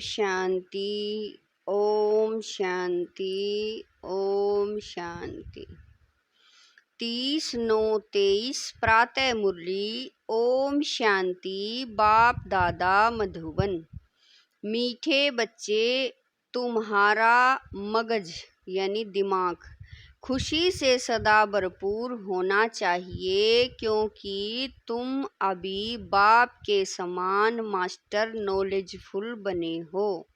शांति। ओम शांति। ओम शांति। 30/9/23 प्रातः मुरली। ओम शांति। बाप दादा मधुबन। मीठे बच्चे, तुम्हारा मगज यानी दिमाग खुशी से सदा भरपूर होना चाहिए, क्योंकि तुम अभी बाप के समान मास्टर नॉलेजफुल बने हो।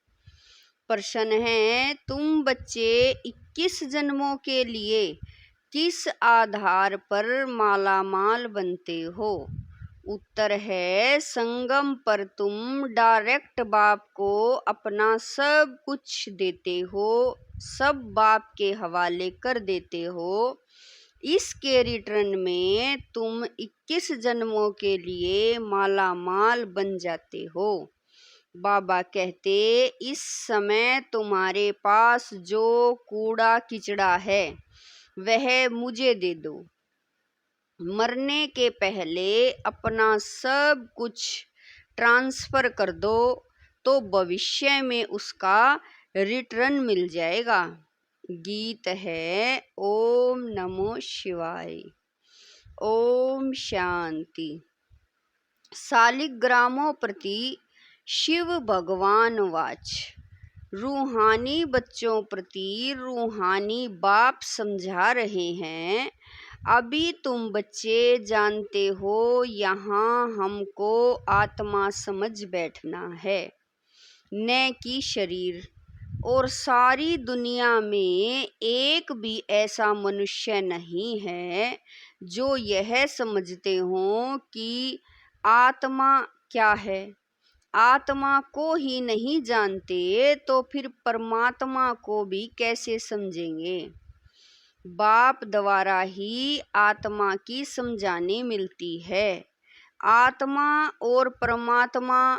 प्रश्न है, तुम बच्चे 21 जन्मों के लिए किस आधार पर मालामाल बनते हो? उत्तर है, संगम पर तुम डायरेक्ट बाप को अपना सब कुछ देते हो, सब बाप के हवाले कर देते हो। इसके रिटर्न में तुम 21 जन्मों के लिए मालामाल बन जाते हो। बाबा कहते, इस समय तुम्हारे पास जो कूड़ा किचड़ा है वह मुझे दे दो। मरने के पहले अपना सब कुछ ट्रांसफर कर दो तो भविष्य में उसका रिटर्न मिल जाएगा। गीत है ओम नमो शिवाय। ओम शांति। शालिग्रामों प्रति शिव भगवान वाच। रूहानी बच्चों प्रति रूहानी बाप समझा रहे हैं, अभी तुम बच्चे जानते हो, यहाँ हमको आत्मा समझ बैठना है, न कि शरीर। और सारी दुनिया में एक भी ऐसा मनुष्य नहीं है जो यह समझते हो कि आत्मा क्या है। आत्मा को ही नहीं जानते तो फिर परमात्मा को भी कैसे समझेंगे? बाप द्वारा ही आत्मा की समझाने मिलती है। आत्मा और परमात्मा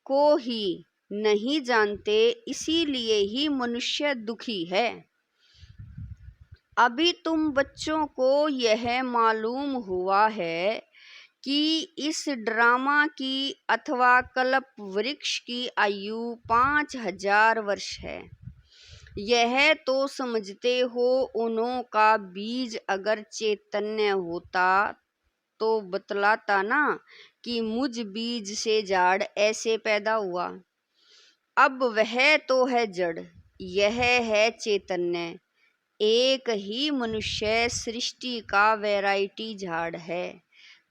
को ही नहीं जानते, इसीलिए ही मनुष्य दुखी है। अभी तुम बच्चों को यह मालूम हुआ है कि इस ड्रामा की अथवा कल्प वृक्ष की आयु 5000 वर्ष है। यह तो समझते हो, उन्हों का बीज अगर चैतन्य होता तो बतलाता ना कि मुझ बीज से झाड़ ऐसे पैदा हुआ। अब वह तो है जड़, यह है चैतन्य। एक ही मनुष्य सृष्टि का वैरायटी झाड़ है।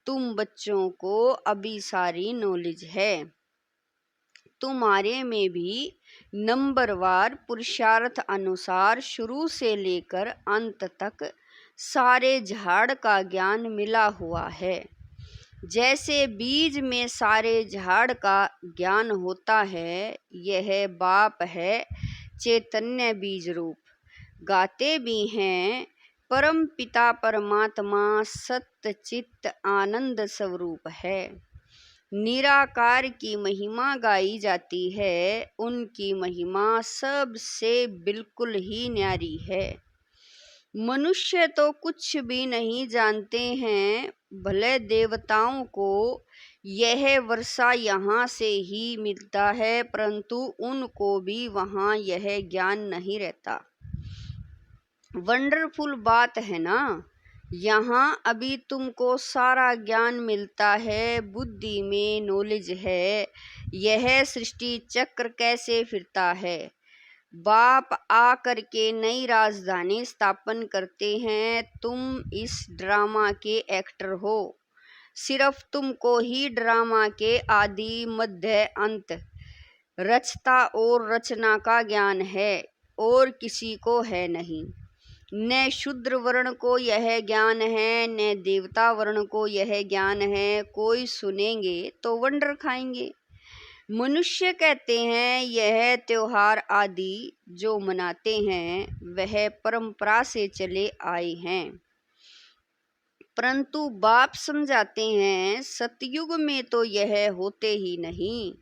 तुम बच्चों को अभी सारी नॉलेज है। तुम्हारे में भी नंबरवार पुरुषार्थ अनुसार शुरू से लेकर अंत तक सारे झाड़ का ज्ञान मिला हुआ है। जैसे बीज में सारे झाड़ का ज्ञान होता है, यह बाप है चैतन्य बीज रूप। गाते भी हैं, परम पिता परमात्मा सत्य चित्त आनंद स्वरूप है। निराकार की महिमा गाई जाती है, उनकी महिमा सबसे बिल्कुल ही न्यारी है। मनुष्य तो कुछ भी नहीं जानते हैं, भले देवताओं को यह वर्षा यहाँ से ही मिलता है, परंतु उनको भी वहाँ यह ज्ञान नहीं रहता। वंडरफुल बात है ना, यहाँ अभी तुमको सारा ज्ञान मिलता है, बुद्धि में नॉलेज है, यह सृष्टि चक्र कैसे फिरता है। बाप आकर के नई राजधानी स्थापन करते हैं। तुम इस ड्रामा के एक्टर हो, सिर्फ तुमको ही ड्रामा के आदि मध्य अंत रचता और रचना का ज्ञान है, और किसी को है नहीं। न शूद्र वर्ण को यह ज्ञान है, न देवता वर्ण को यह ज्ञान है। कोई सुनेंगे तो वंडर खाएंगे। मनुष्य कहते हैं यह त्योहार आदि जो मनाते हैं वह परंपरा से चले आए हैं, परंतु बाप समझाते हैं सतयुग में तो यह होते ही नहीं।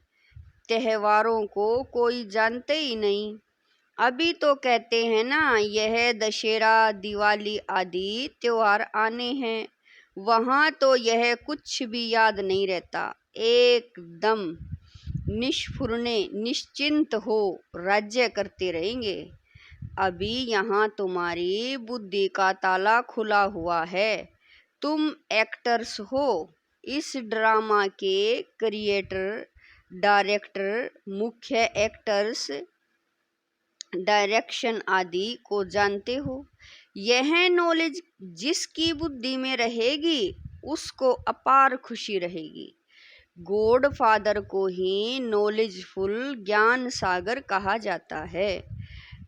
त्योहारों को कोई जानते ही नहीं। अभी तो कहते हैं ना, यह दशहरा दिवाली आदि त्योहार आने हैं, वहाँ तो यह कुछ भी याद नहीं रहता। एकदम निष्फुरने निश्चिंत हो राज्य करते रहेंगे। अभी यहाँ तुम्हारी बुद्धि का ताला खुला हुआ है। तुम एक्टर्स हो, इस ड्रामा के क्रिएटर, डायरेक्टर, मुख्य एक्टर्स, डायरेक्शन आदि को जानते हो। यह नॉलेज जिसकी बुद्धि में रहेगी उसको अपार खुशी रहेगी। गॉड फादर को ही नॉलेजफुल ज्ञान सागर कहा जाता है।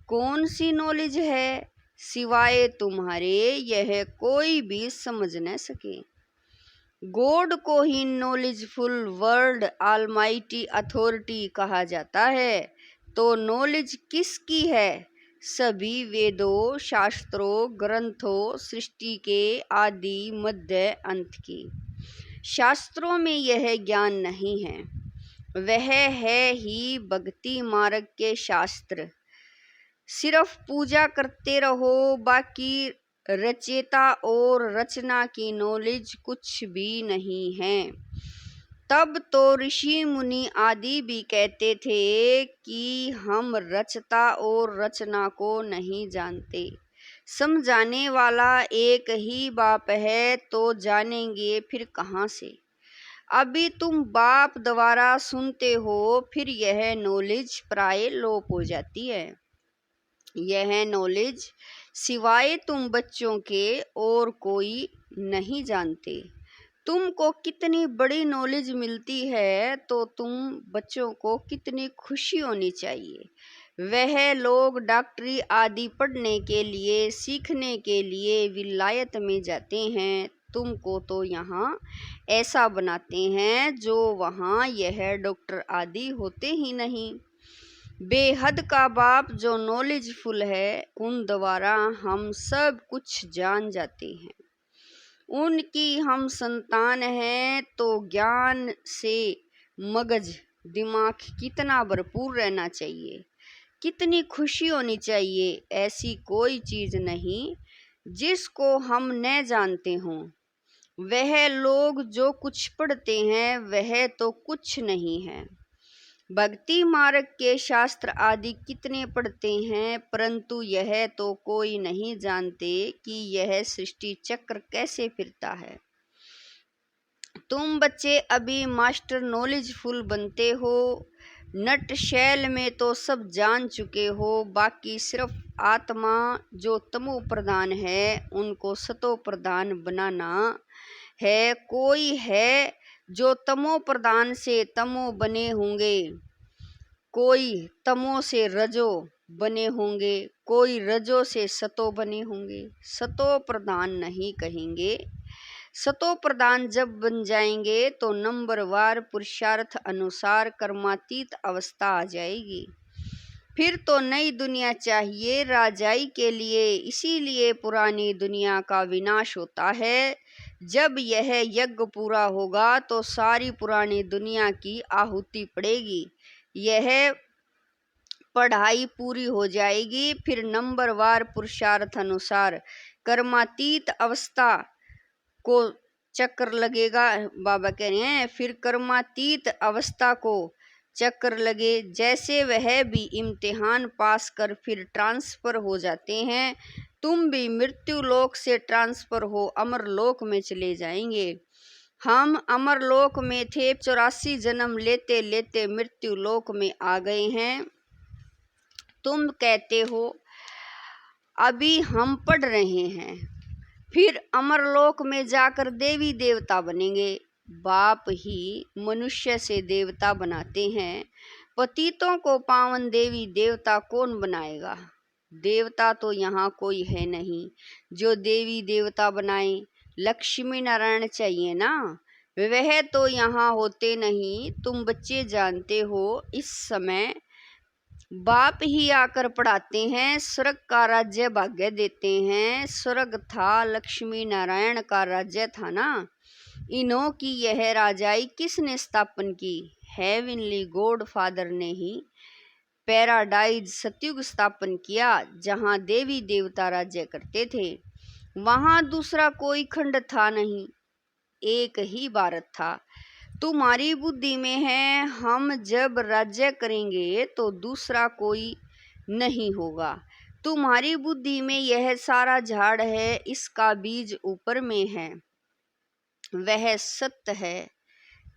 कौन सी नॉलेज है सिवाय तुम्हारे यह कोई भी समझ न सके। गॉड को ही नॉलेजफुल वर्ल्ड ऑलमाइटी अथॉरिटी कहा जाता है। तो नॉलेज किसकी है? सभी वेदों, शास्त्रों, ग्रंथों, सृष्टि के आदि मध्य अंत की। शास्त्रों में यह ज्ञान नहीं है, वह है ही भक्ति मार्ग के शास्त्र। सिर्फ पूजा करते रहो, बाकी रचयिता और रचना की नॉलेज कुछ भी नहीं है। तब तो ऋषि मुनि आदि भी कहते थे कि हम रचता और रचना को नहीं जानते। समझाने वाला एक ही बाप है, तो जानेंगे फिर कहाँ से। अभी तुम बाप द्वारा सुनते हो, फिर यह नॉलेज प्राय लोप हो जाती है। यह नॉलेज सिवाय तुम बच्चों के और कोई नहीं जानते। तुमको कितनी बड़ी नॉलेज मिलती है, तो तुम बच्चों को कितनी खुशी होनी चाहिए। वह लोग डॉक्टरी आदि पढ़ने के लिए, सीखने के लिए विलायत में जाते हैं। तुमको तो यहाँ ऐसा बनाते हैं जो वहाँ यह डॉक्टर आदि होते ही नहीं। बेहद का बाप जो नॉलेजफुल है, उन द्वारा हम सब कुछ जान जाते हैं। उनकी हम संतान हैं, तो ज्ञान से मगज दिमाग कितना भरपूर रहना चाहिए, कितनी खुशी होनी चाहिए। ऐसी कोई चीज़ नहीं जिसको हम न जानते हों। वह लोग जो कुछ पढ़ते हैं वह तो कुछ नहीं है। भक्ति मार्ग के शास्त्र आदि कितने पढ़ते हैं, परंतु यह तो कोई नहीं जानते कि यह सृष्टि चक्र कैसे फिरता है। तुम बच्चे अभी मास्टर नॉलेजफुल बनते हो। नट शैल में तो सब जान चुके हो, बाकी सिर्फ आत्मा जो तमो प्रधान है उनको सतो प्रधान बनाना है। कोई है जो तमो प्रधान से तमो बने होंगे, कोई तमो से रजो बने होंगे, कोई रजो से सतो बने होंगे। सतो प्रधान नहीं कहेंगे। सतो प्रधान जब बन जाएंगे तो नंबरवार पुरुषार्थ अनुसार कर्मातीत अवस्था आ जाएगी। फिर तो नई दुनिया चाहिए राजाई के लिए। इसीलिए पुरानी दुनिया का विनाश होता है। जब यह यज्ञ पूरा होगा तो सारी पुरानी दुनिया की आहुति पड़ेगी। यह पढ़ाई पूरी हो जाएगी। फिर नंबरवार पुरुषार्थ अनुसार कर्मातीत अवस्था को चक्कर लगेगा। बाबा कह रहे हैं फिर कर्मातीत अवस्था को चक्कर लगे। जैसे वह भी इम्तिहान पास कर फिर ट्रांसफर हो जाते हैं, तुम भी मृत्यु लोक से ट्रांसफर हो अमर लोक में चले जाएंगे। हम अमर लोक में थे, 84 जन्म लेते लेते मृत्यु लोक में आ गए हैं। तुम कहते हो अभी हम पढ़ रहे हैं, फिर अमरलोक में जाकर देवी देवता बनेंगे। बाप ही मनुष्य से देवता बनाते हैं। पतितों को पावन देवी देवता कौन बनाएगा? देवता तो यहाँ कोई है नहीं जो देवी देवता बनाए। लक्ष्मी नारायण चाहिए ना, वह तो यहाँ होते नहीं। तुम बच्चे जानते हो, इस समय बाप ही आकर पढ़ाते हैं, स्वर्ग का राज्य भाग्य देते हैं। स्वर्ग था, लक्ष्मी नारायण का राज्य था ना। इन्हों की यह राजाई किसने स्थापन की? हेवनली गॉड फादर ने ही पैराडाइज सतयुग स्थापन किया, जहाँ देवी देवता राज्य करते थे। वहाँ दूसरा कोई खंड था नहीं, एक ही भारत था। तुम्हारी बुद्धि में है, हम जब राज्य करेंगे तो दूसरा कोई नहीं होगा। तुम्हारी बुद्धि में यह सारा झाड़ है, इसका बीज ऊपर में है, वह सत्य है,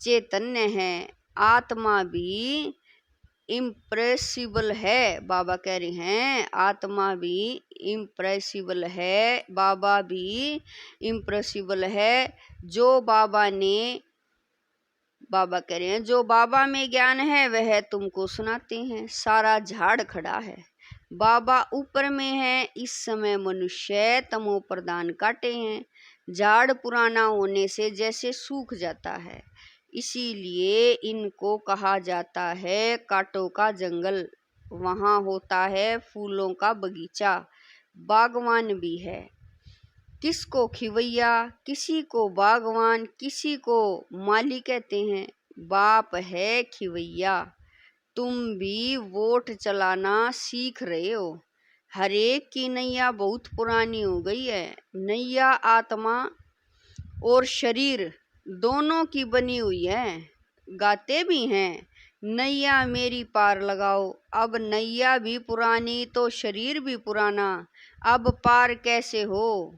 चैतन्य है। आत्मा भी इम्प्रेसिबल है, बाबा कह रहे हैं आत्मा भी इम्प्रेसिबल है, बाबा भी इम्प्रेसिबल है। बाबा कह रहे हैं जो बाबा में ज्ञान है वह तुमको सुनाते हैं। सारा झाड़ खड़ा है, बाबा ऊपर में है। इस समय मनुष्य तमो प्रदान काटे हैं। झाड़ पुराना होने से जैसे सूख जाता है, इसीलिए इनको कहा जाता है कांटों का जंगल। वहाँ होता है फूलों का बगीचा, बागवान भी है। किसको खिवैया, किसी को बागवान, किसी को माली कहते हैं। बाप है खिवैया। तुम भी वोट चलाना सीख रहे हो। हरेक की नैया बहुत पुरानी हो गई है। नैया आत्मा और शरीर दोनों की बनी हुई है। गाते भी हैं नैया मेरी पार लगाओ। अब नैया भी पुरानी तो शरीर भी पुराना, अब पार कैसे हो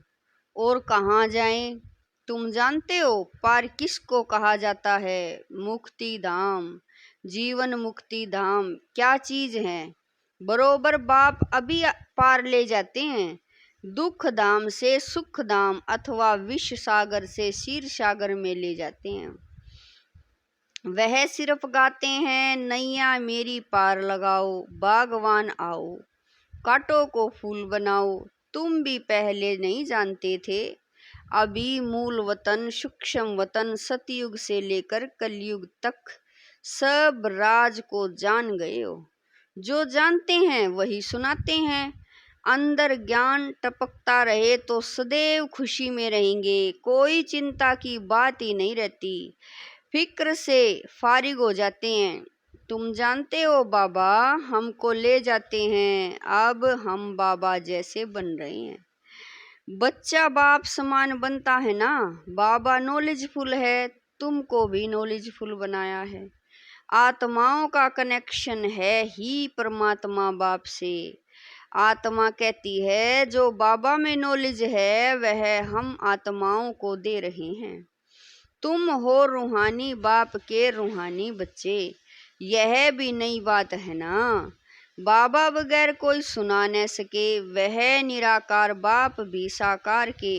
और कहाँ जाएं? तुम जानते हो पार किसको कहा जाता है? मुक्ति धाम, जीवन मुक्ति धाम क्या चीज है? बरोबर बाप अभी पार ले जाते हैं। दुख धाम से सुख धाम अथवा विष सागर से क्षीर सागर में ले जाते हैं। वह सिर्फ गाते हैं नैया मेरी पार लगाओ, बागवान आओ, कांटों को फूल बनाओ। तुम भी पहले नहीं जानते थे, अभी मूल वतन सूक्ष्म वतन सतयुग से लेकर कलयुग तक सब राज को जान गए हो। जो जानते हैं वही सुनाते हैं। अंदर ज्ञान टपकता रहे तो सदैव खुशी में रहेंगे, कोई चिंता की बात ही नहीं रहती, फिक्र से फारिग हो जाते हैं। तुम जानते हो बाबा हमको ले जाते हैं, अब हम बाबा जैसे बन रहे हैं। बच्चा बाप समान बनता है ना। बाबा नॉलेजफुल है, तुमको भी नॉलेजफुल बनाया है। आत्माओं का कनेक्शन है ही परमात्मा बाप से। आत्मा कहती है जो बाबा में नॉलेज है वह हम आत्माओं को दे रहे हैं। तुम हो रूहानी बाप के रूहानी बच्चे, यह भी नई बात है ना। बाबा बगैर कोई सुना न सके, वह निराकार बाप भी साकार के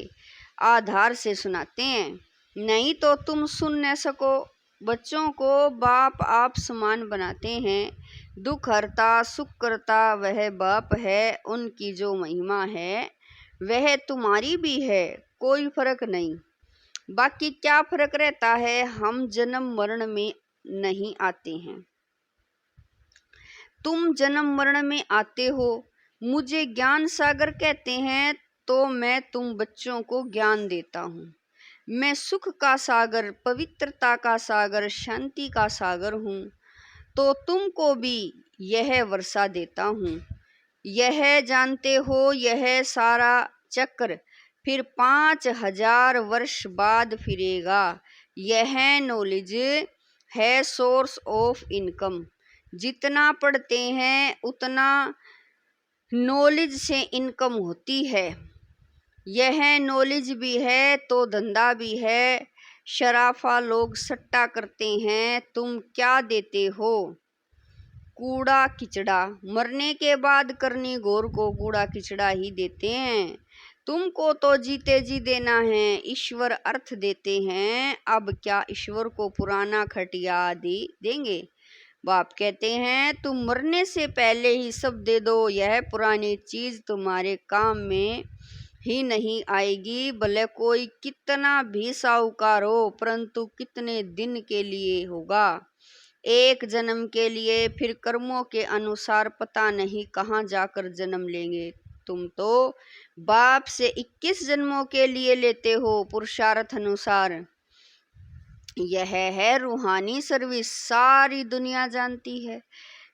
आधार से सुनाते हैं, नहीं तो तुम सुन न सको। बच्चों को बाप आप समान बनाते हैं। दुख हरता सुख करता वह बाप है। उनकी जो महिमा है वह तुम्हारी भी है, कोई फर्क नहीं। बाकी क्या फर्क रहता है, हम जन्म मरण में नहीं आते हैं, तुम जन्म मरण में आते हो। मुझे ज्ञान सागर कहते हैं तो मैं तुम बच्चों को ज्ञान देता हूँ। मैं सुख का सागर, पवित्रता का सागर, शांति का सागर हूँ, तो तुमको भी यह वर्षा देता हूँ। यह जानते हो यह सारा चक्र फिर 5000 वर्ष बाद फिरेगा। यह नॉलेज है सोर्स ऑफ इनकम। जितना पढ़ते हैं उतना नॉलेज से इनकम होती है। यह नॉलेज भी है तो धंधा भी है। शराफा लोग सट्टा करते हैं, तुम क्या देते हो? कूड़ा किचड़ा। मरने के बाद करनी गौर को कूड़ा किचड़ा ही देते हैं। तुमको तो जीते जी देना है, ईश्वर अर्थ देते हैं। अब क्या ईश्वर को पुराना खटिया आदि देंगे? बाप कहते हैं तुम मरने से पहले ही सब दे दो, यह पुरानी चीज तुम्हारे काम में ही नहीं आएगी। भले कोई कितना भी साहूकार हो, परंतु कितने दिन के लिए होगा, एक जन्म के लिए, फिर कर्मों के अनुसार पता नहीं कहाँ जाकर जन्म लेंगे। तुम तो बाप से 21 जन्मों के लिए लेते हो पुरुषार्थ अनुसार। यह है रूहानी सर्विस, सारी दुनिया जानती है।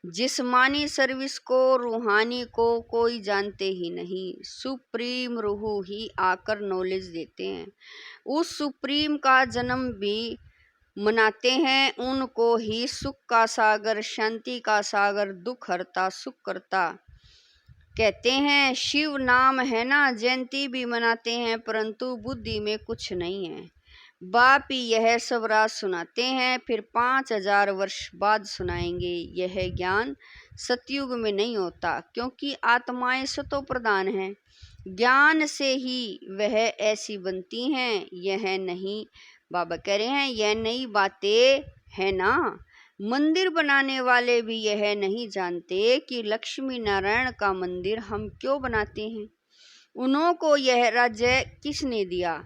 जिस्मानी सर्विस को, रूहानी को कोई जानते ही नहीं। सुप्रीम रूह ही आकर नॉलेज देते हैं। उस सुप्रीम का जन्म भी मनाते हैं उनको ही सुख का सागर, शांति का सागर, दुख हरता सुख करता कहते हैं। शिव नाम है ना, जयंती भी मनाते हैं, परंतु बुद्धि में कुछ नहीं है। बाप ही यह सब राज सुनाते हैं, फिर 5000 वर्ष बाद सुनाएंगे। यह ज्ञान सतयुग में नहीं होता, क्योंकि आत्माएं सतो प्रधान हैं। ज्ञान से ही वह ऐसी बनती हैं। यह नहीं, बाबा कह रहे हैं, यह नई बातें है ना। मंदिर बनाने वाले भी यह नहीं जानते कि लक्ष्मी नारायण का मंदिर हम क्यों बनाते हैं। उन्हों को यह राज्य किसने दिया,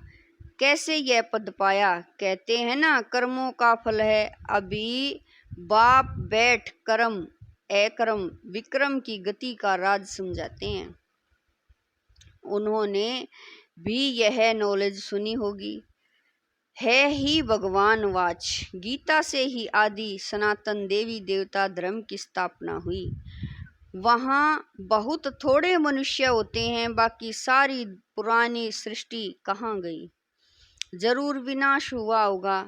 कैसे यह पद पाया। कहते हैं ना, कर्मों का फल है। अभी बाप बैठ कर्म अकर्म विक्रम की गति का राज समझाते हैं। उन्होंने भी यह नॉलेज सुनी होगी। है ही भगवान वाच, गीता से ही आदि सनातन देवी देवता धर्म की स्थापना हुई। वहाँ बहुत थोड़े मनुष्य होते हैं, बाकी सारी पुरानी सृष्टि कहाँ गई। जरूर विनाश हुआ होगा।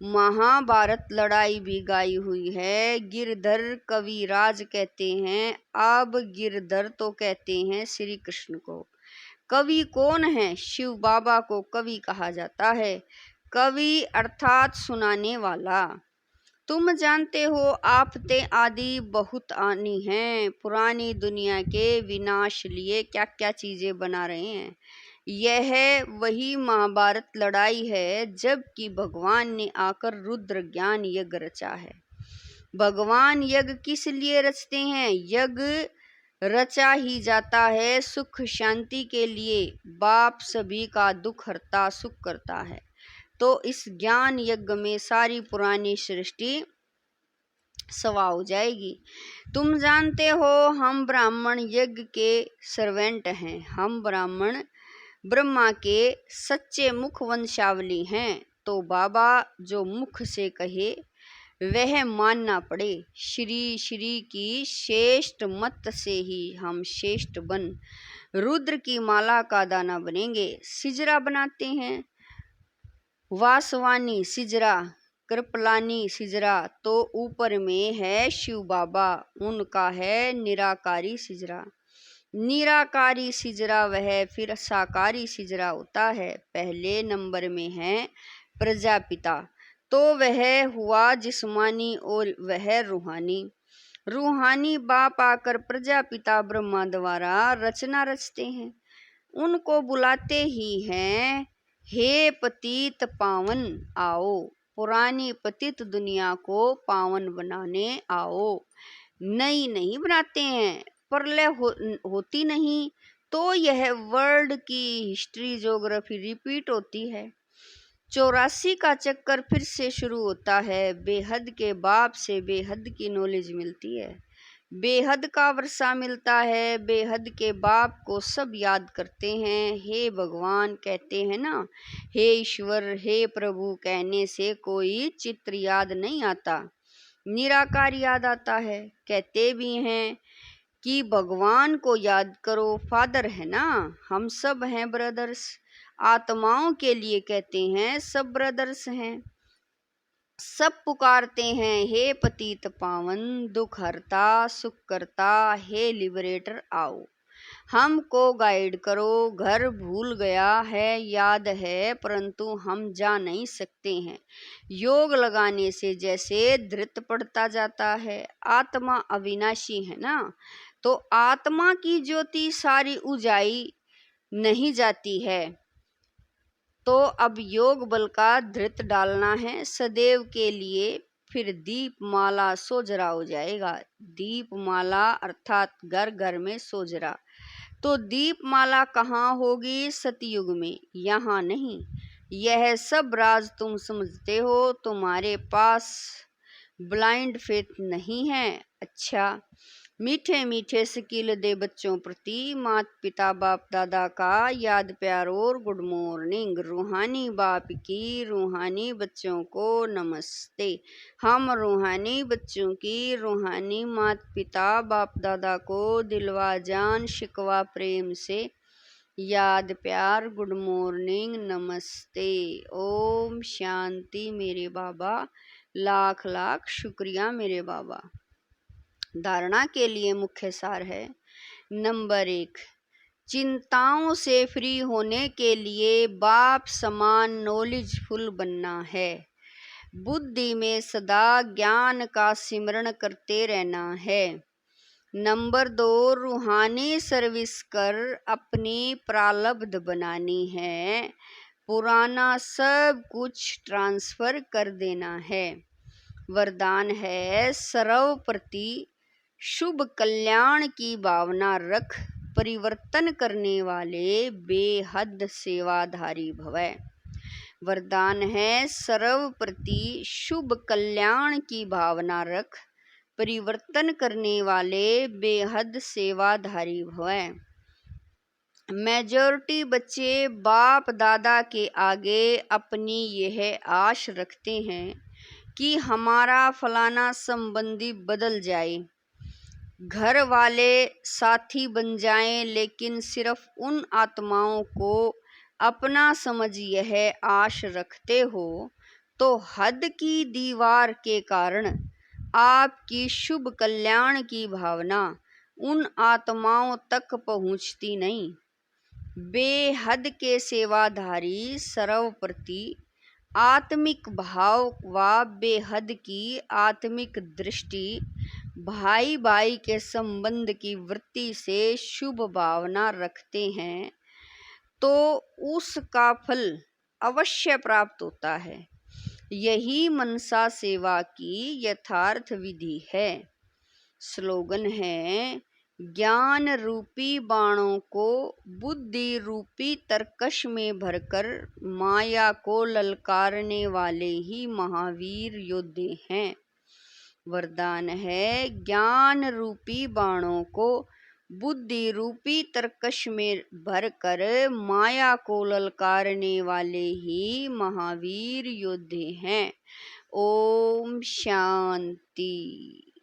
महाभारत लड़ाई भी गाई हुई है। गिरधर कविराज कहते हैं। अब गिरधर तो कहते हैं श्री कृष्ण को। कवि कौन है? शिव बाबा को कवि कहा जाता है। कवि अर्थात सुनाने वाला। तुम जानते हो आफते आदि बहुत आनी हैं। पुरानी दुनिया के विनाश लिए क्या क्या चीजें बना रहे हैं। यह वही महाभारत लड़ाई है, जबकि भगवान ने आकर रुद्र ज्ञान यज्ञ रचा है। भगवान यज्ञ किस लिए रचते हैं? यज्ञ रचा ही जाता है सुख शांति के लिए। बाप सभी का दुख हरता सुख करता है। तो इस ज्ञान यज्ञ में सारी पुरानी सृष्टि सवा हो जाएगी। तुम जानते हो हम ब्राह्मण यज्ञ के सर्वेंट हैं। हम ब्राह्मण ब्रह्मा के सच्चे मुख वंशावली हैं। तो बाबा जो मुख से कहे वह मानना पड़े। श्री श्री की श्रेष्ठ मत से ही हम श्रेष्ठ बन रुद्र की माला का दाना बनेंगे। सिजरा बनाते हैं, वासवानी सिजरा, कृपलानी सिजरा, तो ऊपर में है शिव बाबा, उनका है निराकारी सिजरा। निराकारी सिजरा वह फिर साकारी सिजरा होता है। पहले नंबर में है प्रजापिता, तो वह हुआ जिस्मानी और वह रूहानी। रूहानी बाप आकर प्रजापिता ब्रह्मा द्वारा रचना रचते हैं। उनको बुलाते ही हैं, हे पतित पावन आओ, पुरानी पतित दुनिया को पावन बनाने आओ। नई नहीं बनाते हैं। प्रलय होती नहीं तो यह वर्ल्ड की हिस्ट्री ज्योग्राफी रिपीट होती है। 84 का चक्कर फिर से शुरू होता है। बेहद के बाप से बेहद की नॉलेज मिलती है, बेहद का वर्षा मिलता है। बेहद के बाप को सब याद करते हैं। हे भगवान कहते हैं ना, हे ईश्वर, हे प्रभु कहने से कोई चित्र याद नहीं आता, निराकार याद आता है। कहते भी हैं कि भगवान को याद करो, फादर है ना, हम सब हैं ब्रदर्स। आत्माओं के लिए कहते हैं सब ब्रदर्स हैं। सब पुकारते हैं, हे पतित पावन, दुख हरता सुख करता, हे लिबरेटर आओ, हमको गाइड करो। घर भूल गया है, याद है, परंतु हम जा नहीं सकते हैं। योग लगाने से जैसे धृत पड़ता जाता है। आत्मा अविनाशी है ना, तो आत्मा की ज्योति सारी उजाई नहीं जाती है। तो अब योग बल का धृत डालना है सदैव के लिए। फिर दीपमाला सोजरा हो जाएगा। दीपमाला अर्थात घर घर में सोजरा। तो दीपमाला कहाँ होगी? सतयुग में, यहाँ नहीं। यह सब राज तुम समझते हो, तुम्हारे पास ब्लाइंड फेथ नहीं है। अच्छा, मीठे मीठे स्किल दे बच्चों प्रति माता पिता बाप दादा का याद प्यार और गुड मॉर्निंग। रूहानी बाप की रूहानी बच्चों को नमस्ते। हम रूहानी बच्चों की रूहानी माता पिता बाप दादा को दिलवा जान शिकवा प्रेम से याद प्यार, गुड मॉर्निंग, नमस्ते, ओम शांति मेरे बाबा, लाख लाख शुक्रिया मेरे बाबा। धारणा के लिए मुख्य सार है। नंबर 1, चिंताओं से फ्री होने के लिए बाप समान नॉलेजफुल बनना है। बुद्धि में सदा ज्ञान का सिमरण करते रहना है। नंबर 2, रूहानी सर्विस कर अपनी प्रारब्ध बनानी है। पुराना सब कुछ ट्रांसफर कर देना है। वरदान है, सर्व प्रति शुभ कल्याण की भावना रख, परिवर्तन करने वाले बेहद सेवाधारी भवै। वरदान है, सर्व प्रति शुभ कल्याण की भावना रख, परिवर्तन करने वाले बेहद सेवाधारी भवै। मेजॉरिटी बच्चे बाप दादा के आगे अपनी यह आश रखते हैं कि हमारा फलाना संबंधी बदल जाए, घर वाले साथी बन जाएं, लेकिन सिर्फ उन आत्माओं को अपना समझ यह आश रखते हो तो हद की दीवार के कारण आपकी शुभ कल्याण की भावना उन आत्माओं तक पहुंचती नहीं। बेहद के सेवाधारी सर्व प्रति आत्मिक भाव व बेहद की आत्मिक दृष्टि, भाई भाई के संबंध की वृत्ति से शुभ भावना रखते हैं तो उसका फल अवश्य प्राप्त होता है। यही मनसा सेवा की यथार्थ विधि है। स्लोगन है, ज्ञान रूपी बाणों को बुद्धि रूपी तरकश में भरकर माया को ललकारने वाले ही महावीर योद्धे हैं। वरदान है, ज्ञान रूपी बाणों को बुद्धि रूपी तरकश में भरकर माया को ललकारने वाले ही महावीर योद्धे हैं। ओम शांति।